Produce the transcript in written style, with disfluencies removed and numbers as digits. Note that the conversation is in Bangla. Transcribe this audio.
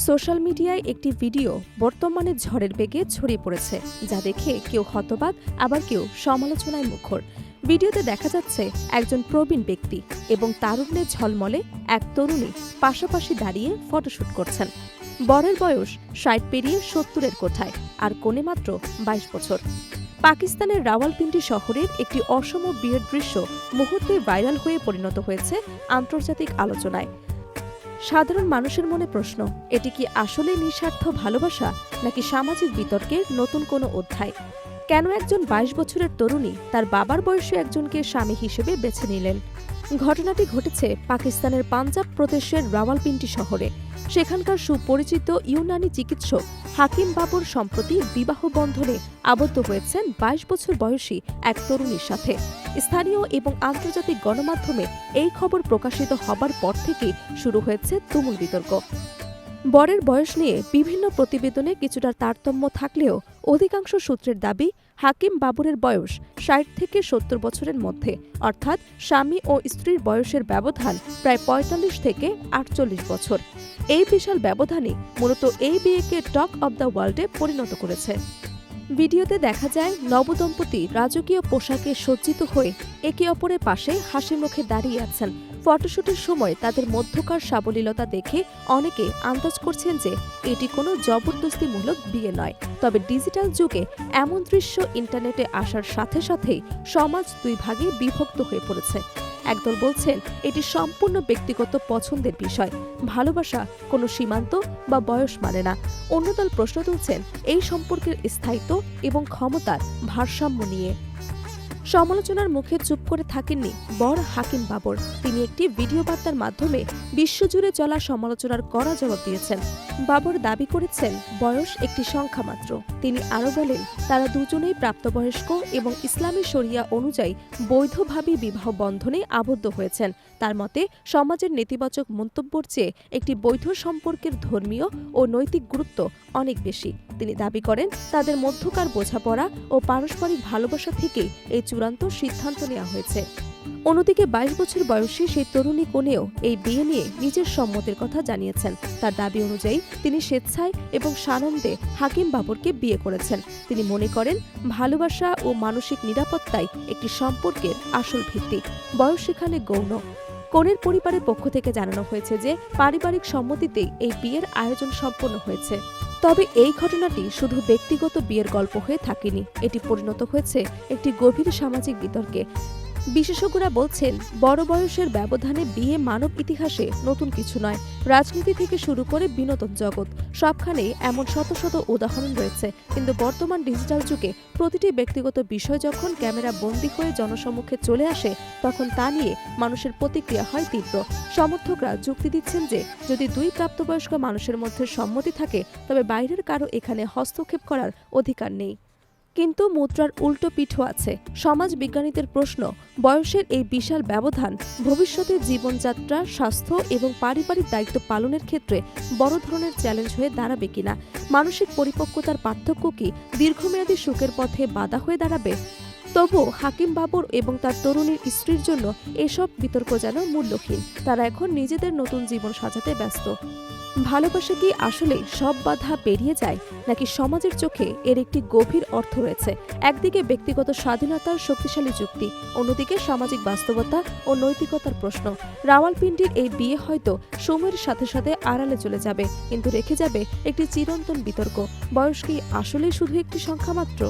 সোশ্যাল মিডিয়ায় একটি ভিডিও বর্তমানে ঝড়ের বেগে ছড়িয়ে পড়েছে, যা দেখে কেউ হতবাক আবার কেউ সমালোচনায় মুখর। ভিডিওতে দেখা যাচ্ছে একজন প্রবীণ ব্যক্তি এবং তারুণ্যে ঝলমলে এক তরুণী পাশাপাশি দাঁড়িয়ে ফটোশুট করছেন। বরের বয়স ৬০ পেরিয়ে ৭০-এর কোঠায়, আর কনে মাত্র ২২ বছর। পাকিস্তানের রাওয়ালপিন্ডি শহরের একটি অসম বিয়ের দৃশ্য মুহূর্তে ভাইরাল হয়ে পরিণত হয়েছে আন্তর্জাতিক আলোচনায়। সাধারণ মানুষের মনে প্রশ্ন, এটি কি আসলে নিঃস্বার্থ ভালোবাসা নাকি সামাজিক বিতর্কের নতুন কোনো অধ্যায়? কেন একজন ২২ বছরের তরুণী তার বাবার বয়সী একজনকে স্বামী হিসেবে বেছে নিলেন? ঘটনাটি ঘটেছে পাকিস্তানের পাঞ্জাব প্রদেশের রাওয়ালপিন্ডি শহরে। সেখানকার সুপরিচিত ইউনানি চিকিৎসক হাকিম বাবর সম্প্রতি বিবাহ বন্ধনে আবদ্ধ হয়েছেন ২২ বছর বয়সী এক তরুণীর সাথে। স্থানীয় এবং আন্তর্জাতিক গণমাধ্যমে এই খবর প্রকাশিত হবার পর থেকেই শুরু হয়েছে তুমুল বিতর্ক। বরের বয়স নিয়ে বিভিন্ন প্রতিবেদনে কিছুটা তারতম্য থাকলেও অধিকাংশ সূত্রের দাবি হাকিম বাবরের বয়স ৬০ থেকে ৭০ বছরের মধ্যে, অর্থাৎ স্বামী ও স্ত্রীর বয়সের ব্যবধান প্রায় ৪৫ থেকে ৪৮ বছর। এই বিশাল ব্যবধানই মূলত এই বিয়েকে টক অব দ্য ওয়ার্ল্ডে পরিণত করেছে। ভিডিওতে দেখা যায় নবদম্পতি রাজকীয় পোশাকে সজ্জিত হয়ে একে অপরের পাশে হাসি মুখে দাঁড়িয়ে আছেন। ফটোশুটের সময় তাদের মধ্যকার সাবলীলতা দেখে অনেকে আন্দাজ করছেন যে এটি কোনো জবরদস্তিমূলক বিয়ে নয়। তবে ডিজিটাল যুগে এমন দৃশ্য ইন্টারনেটে আসার সাথে সাথেই সমাজ দুই ভাগে বিভক্ত হয়ে পড়েছে। একদল বলছেন এটি সম্পূর্ণ ব্যক্তিগত পছন্দের বিষয়, ভালোবাসা কোনো সীমান্ত বা বয়স মানে না। অন্য দল প্রশ্ন তুলছেন এই সম্পর্কের স্থায়িত্ব এবং ক্ষমতার ভারসাম্য নিয়ে। সমালোচনার মুখে চুপ করে থাকেননি বর হাকিম বাবর। তিনি একটি ভিডিও বার্তার মাধ্যমে বিশ্বজুড়ে চলা সমালোচনার কড়া জবাব দিয়েছেন। বাবর দাবি করেছেন বয়স একটি সংখ্যা মাত্র। তিনি আরও বলেন তারা দুজনেই প্রাপ্তবয়স্ক এবং ইসলামী শরিয়া অনুযায়ী বৈধভাবে বিবাহ বন্ধনে আবদ্ধ হয়েছেন। তার মতে সমাজের নেতিবাচক মন্তব্যের চেয়ে একটি বৈধ সম্পর্কের ধর্মীয় ও নৈতিক গুরুত্ব অনেক বেশি। তিনি দাবি করেন তাদের মধ্যকার বোঝাপড়া ও পারস্পরিক ভালোবাসা থেকেই এই চূড়ান্ত সিদ্ধান্ত নেওয়া হয়েছে। অন্যদিকে ২২ বছর বয়সী সেই তরুণী কনেও এই বিয়ে নিয়ে নিজের সম্মতির কথা জানিয়েছেন। তার দাবি অনুযায়ী তিনি স্বেচ্ছায় এবং সানন্দে হাকিম বাবরকে বিয়ে করেছেন। তিনি মনে করেন ভালোবাসা ও মানসিক নিরাপত্তাই একটি সম্পর্কের আসল ভিত্তি, বয়স সেখানে গৌণ। কনের পরিবারের পক্ষ থেকে জানানো হয়েছে যে পারিবারিক সম্মতিতেই এই বিয়ের আয়োজন সম্পন্ন হয়েছে। তবে এই ঘটনাটি শুধু ব্যক্তিগত বিয়ের গল্প হয়ে থাকেনি, এটি পরিণত হয়েছে একটি গভীর সামাজিক বিতর্কে। বিশেষজ্ঞরা বলছেন বড় বয়সের ব্যবধানে বিয়ে মানব ইতিহাসে নতুন কিছু নয়। রাজনীতি থেকে শুরু করে বিনোদন জগৎ, সবখানেই এমন শত শত উদাহরণ রয়েছে। কিন্তু বর্তমান ডিজিটাল যুগে প্রতিটি ব্যক্তিগত বিষয় যখন ক্যামেরা বন্দী হয়ে জনসম্মুখে চলে আসে, তখন তা নিয়ে মানুষের প্রতিক্রিয়া হয় তীব্র। সমর্থকরা যুক্তি দিচ্ছেন যে যদি দুই প্রাপ্তবয়স্ক মানুষের মধ্যে সম্মতি থাকে, তবে বাইরের কারো এখানে হস্তক্ষেপ করার অধিকার নেই। কিন্তু মুদ্রার উল্টো পিঠও আছে। সমাজ বিজ্ঞানীদের প্রশ্ন, বয়সের এই বিশাল ব্যবধান ভবিষ্যতে জীবনযাত্রা, স্বাস্থ্য এবং পারিবারিক দায়িত্ব পালনের ক্ষেত্রে বড় ধরনের চ্যালেঞ্জ হয়ে দাঁড়াবে কিনা? মানসিক পরিপক্কতার পার্থক্য কি দীর্ঘমেয়াদী সুখের পথে বাধা হয়ে দাঁড়াবে? তবু হাকিম বাবর এবং তার তরুণীর স্ত্রীর জন্য এসব বিতর্ক যেন মূল্যহীন। তারা এখন নিজেদের নতুন জীবন সাজাতে ব্যস্ত। ভালোবাসা কি আসলে সব বাধা পেরিয়ে যায়, নাকি সমাজের চোখে এর একটি গভীর অর্থ রয়েছে? একদিকে ব্যক্তিগত স্বাধীনতার শক্তিশালী যুক্তি, অন্যদিকে সামাজিক বাস্তবতা ও নৈতিকতার প্রশ্ন। রাওয়ালপিন্ডির এই বিয়ে হয়তো সময়ের সাথে সাথে আড়ালে চলে যাবে, কিন্তু রেখে যাবে একটি চিরন্তন বিতর্ক। বয়স কি আসলেই শুধু একটি সংখ্যা মাত্র?